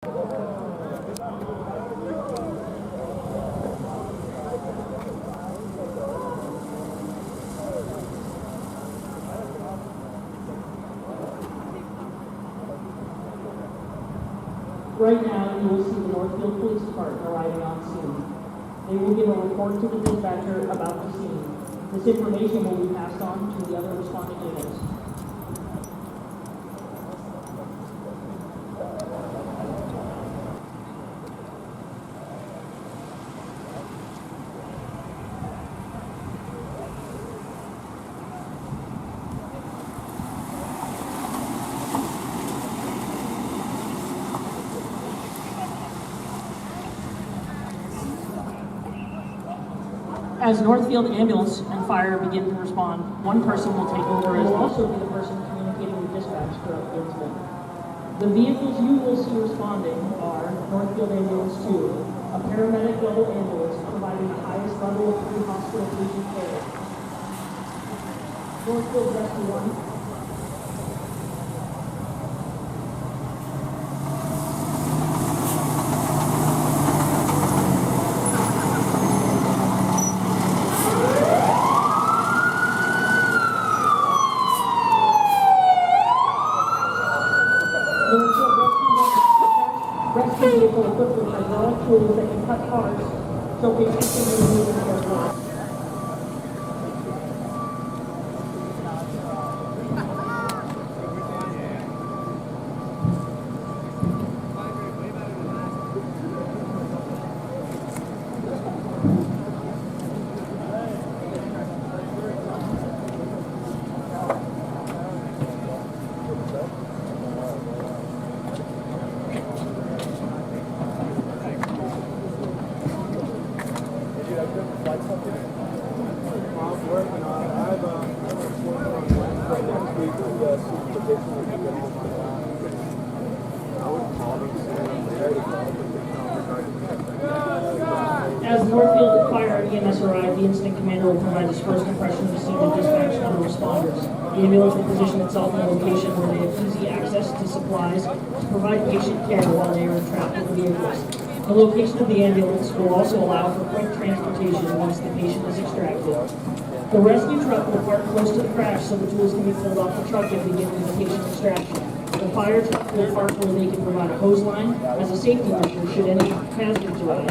Right now, you will see the Northfield Police Department arriving on scene. They will give a report to the dispatcher about the scene. This information will be passed on to the other responding units. As Northfield Ambulance and Fire begin to respond, one person will take over as will also be the person communicating with dispatch throughout the incident. The vehicles you will see responding are Northfield Ambulance 2, a paramedic level ambulance providing the highest level of pre-hospital patient care. Northfield Rescue 1, rescue vehicle equipped with hydraulic tools that can cut cars, so patients can be removed in their car. As Northfield Fire and EMS arrive, the incident commander will provide his first impression of the scene and dispatch to other responders. The ambulance will position itself in a location where they have easy access to supplies to provide patient care while they are trapped in the vehicles. The location of the ambulance will also allow for quick transportation once the patient is extracted. The rescue truck will park close to the crash so the tools can be pulled off the truck and begin with the patient extraction. The fire truck will park where they can provide a hose line as a safety measure should any hazards arise,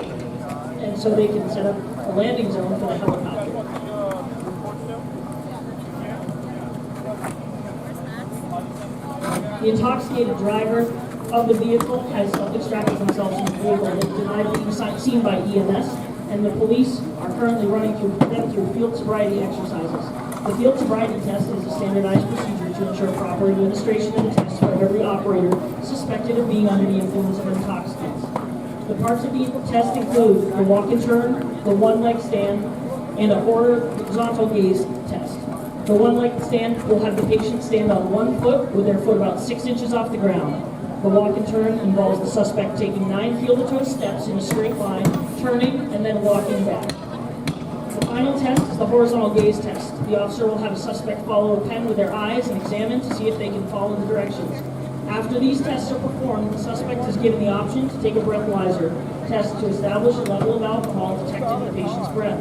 and so they can set up a landing zone for the helicopter. The intoxicated driver of the vehicle has self-extracted themselves from the vehicle and is denied being seen by EMS, and the police are currently running them through field sobriety exercises. The field sobriety test is a standardized procedure to ensure proper administration of the test for every operator suspected of being under the influence of intoxicants. The parts of the test include the walk and turn, the one-leg stand, and a horizontal gaze test. The one-leg stand will have the patient stand on one foot with their foot about 6 inches off the ground. The walk and turn involves the suspect taking 9 field-to-toe steps in a straight line, turning, and then walking back. The final test is the horizontal gaze test. The officer will have a suspect follow a pen with their eyes and examine to see if they can follow the directions. After these tests are performed, the suspect is given the option to take a breathalyzer test to establish a level of alcohol detected in the patient's breath.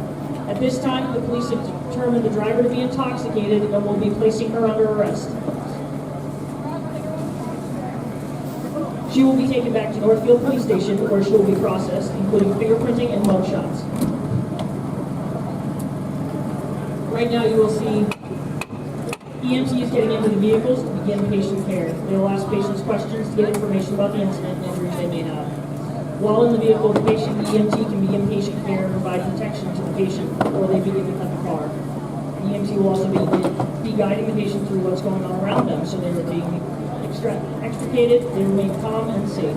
At this time, the police have determined the driver to be intoxicated and will be placing her under arrest. She will be taken back to Northfield Police Station where she will be processed, including fingerprinting and mug shots. Right now you will see EMTs getting into the vehicles to begin patient care. They will ask patients questions to get information about the incident and injuries they may have. While in the vehicle, the patient EMT can begin patient care and provide protection to the patient before they begin to cut the car. The EMT will also be guiding the patient through what's going on around them so they are being extricated, they remain calm and safe.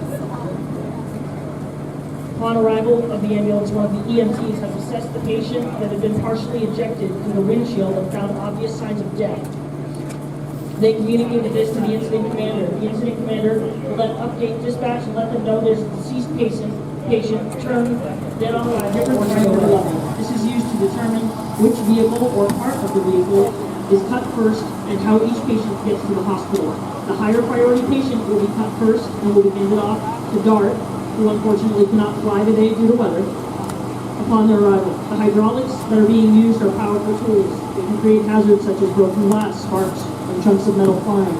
Upon arrival of the ambulance, one of the EMTs has assessed the patient that had been partially ejected through the windshield and found obvious signs of death. They communicated this to the incident commander. The incident commander will then update dispatch and let them know there's a deceased patient turned dead on arrival or 911. This is used to determine which vehicle or part of the vehicle is cut first and how each patient gets to the hospital. The higher priority patient will be cut first and will be handed off to DART, who unfortunately cannot fly today due to weather, upon their arrival. The hydraulics that are being used are powerful tools. They can create hazards such as broken glass, sparks, and chunks of metal flying.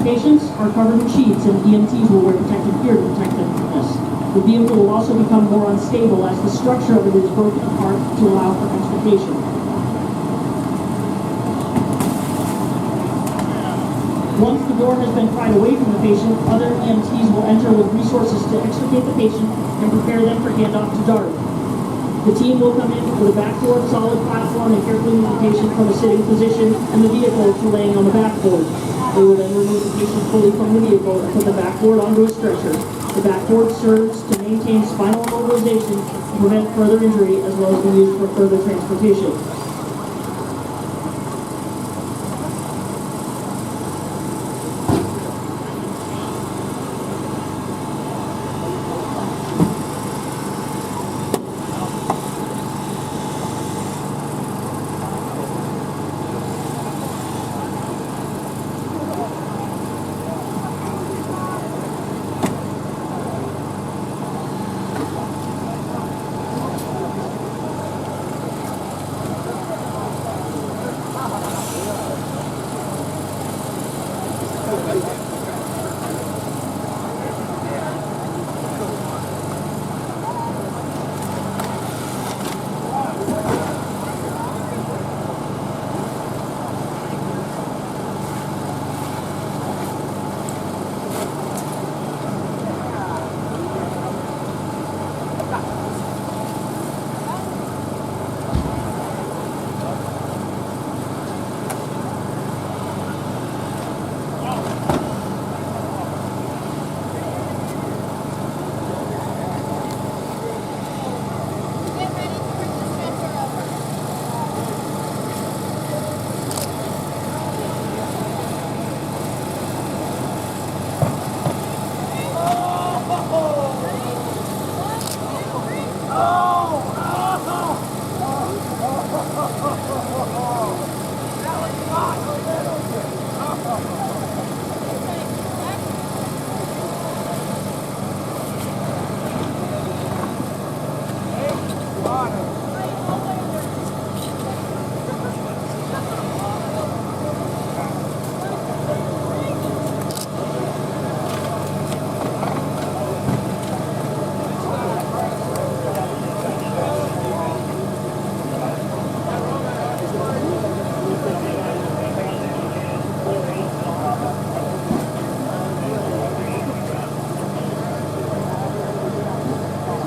Patients are covered in sheets, and EMTs will wear protective gear to protect them from this. The vehicle will also become more unstable as the structure of it is broken apart to allow for extrication. Once the door has been pried away from the patient, other EMTs will enter with resources to extricate the patient and prepare them for handoff to DART. The team will come in with a backboard, solid platform, and carefully move the patient from a sitting position and the vehicle to laying on the backboard. They will then remove the patient fully from the vehicle and put the backboard onto a stretcher. The backboard serves to maintain spinal mobilization and prevent further injury, as well as be used for further transportation.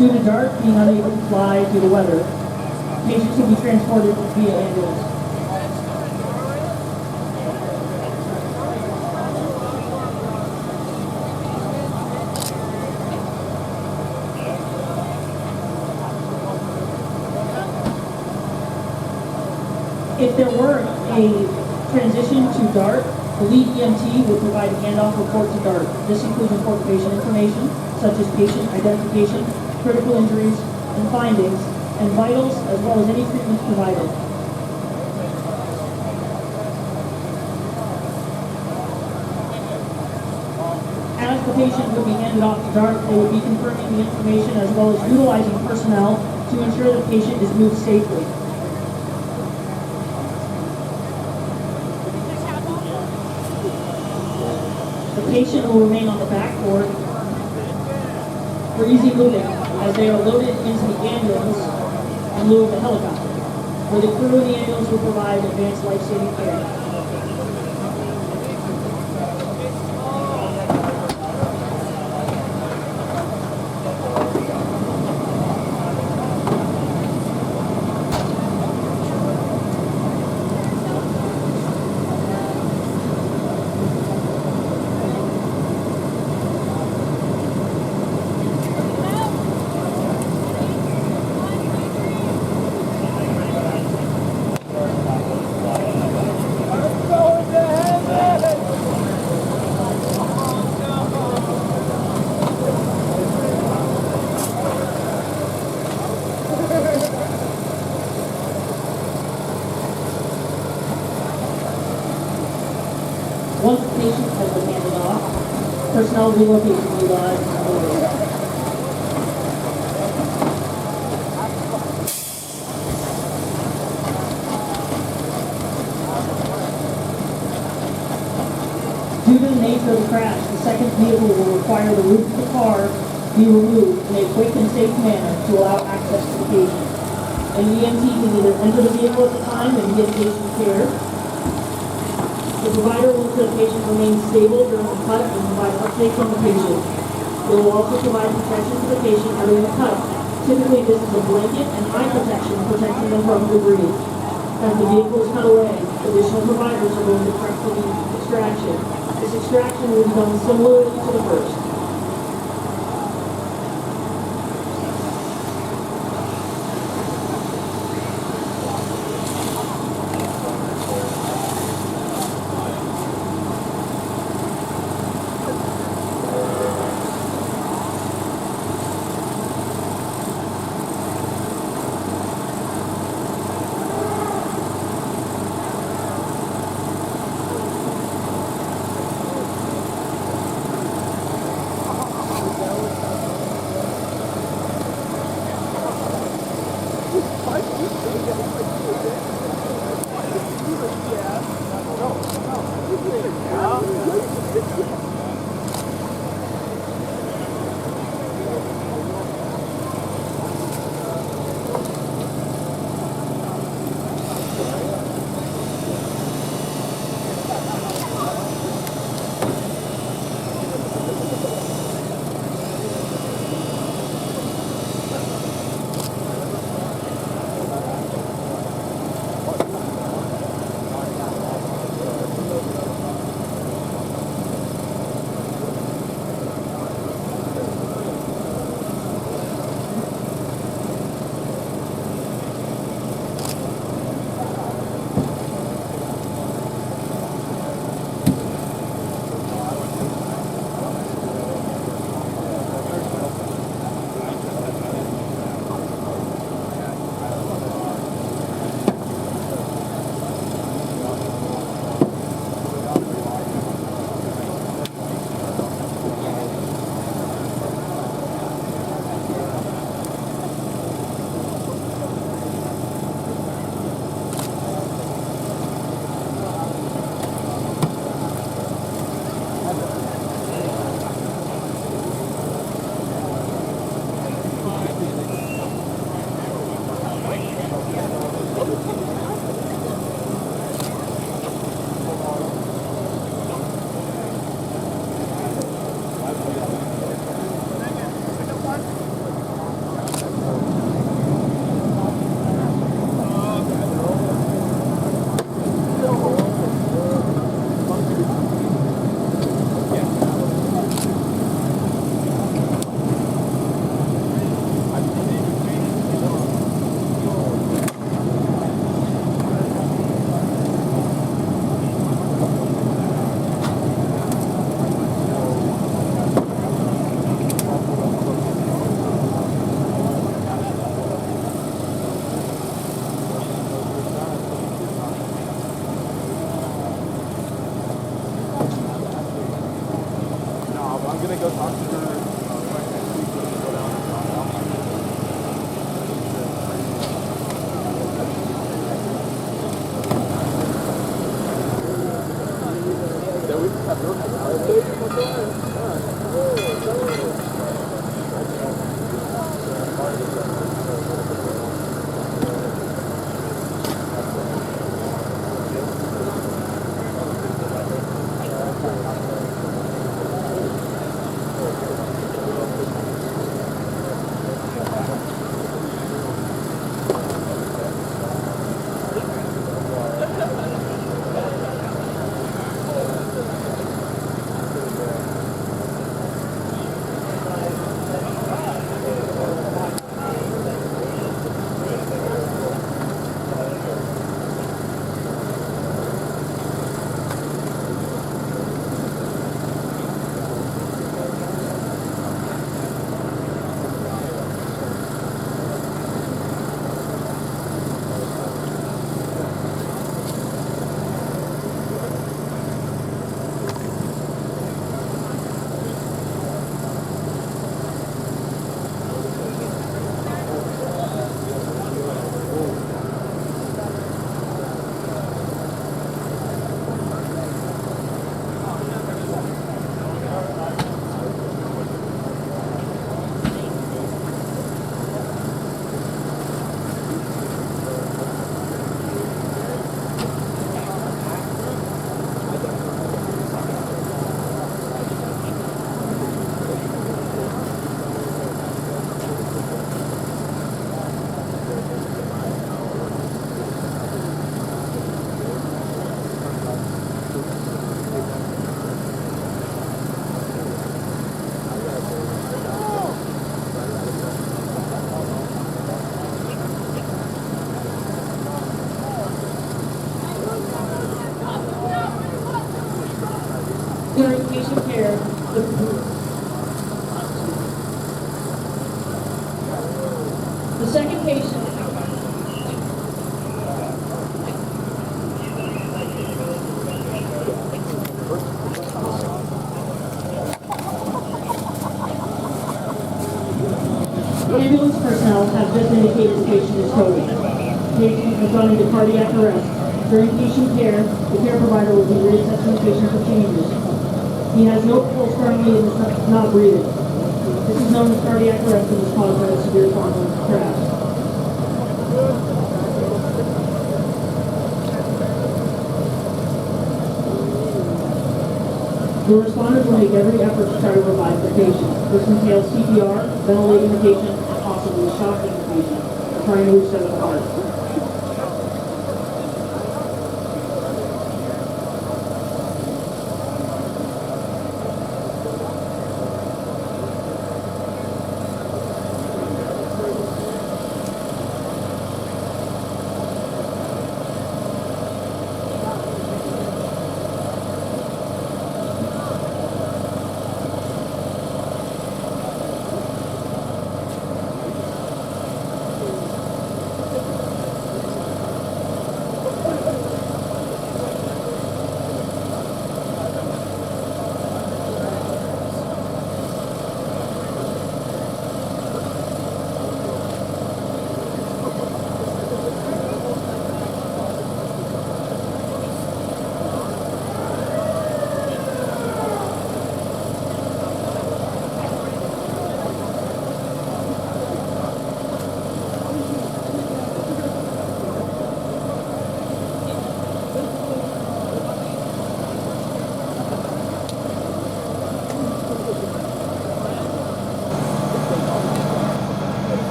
Due to DART being unable to fly due to weather, patients will be transported via ambulance. If there were a transition to DART, the lead EMT would provide a handoff report to DART. This includes important patient information, such as patient identification, critical injuries and findings, and vitals, as well as any treatments provided. As the patient would be handed off to DART, they would be confirming the information as well as utilizing personnel to ensure the patient is moved safely. The patient will remain on the backboard for easy moving, as they are loaded into the ambulance in lieu of the helicopter, where the crew in the ambulance will provide advanced life-saving care. Once the patient has been handed off, personnel relocation will be live. vehicle will require the roof of the car be removed in a quick and safe manner to allow access to the patient. An EMT can either enter the vehicle at the time and begin patient care. The provider will ensure the patient remains stable during the cut and provide updates on the patient. They will also provide protection to the patient during the cut. Typically, this is a blanket and eye protection protecting them from debris. As the vehicle is cut away, additional providers are going to prep for the extraction. This extraction will be done similarly to the first. second patient. Ambulance personnel have just indicated the patient is total. Patient has gone into cardiac arrest. During patient care, the care provider will be reassessing the patient for changes. He has no pulse currently and is not breathing. This is known as cardiac arrest and is caused by a severe trauma crash. The responders will make every effort to try to revive the patient. This entails CPR, ventilating the patient, and possibly shocking the patient, or trying to reset the heart.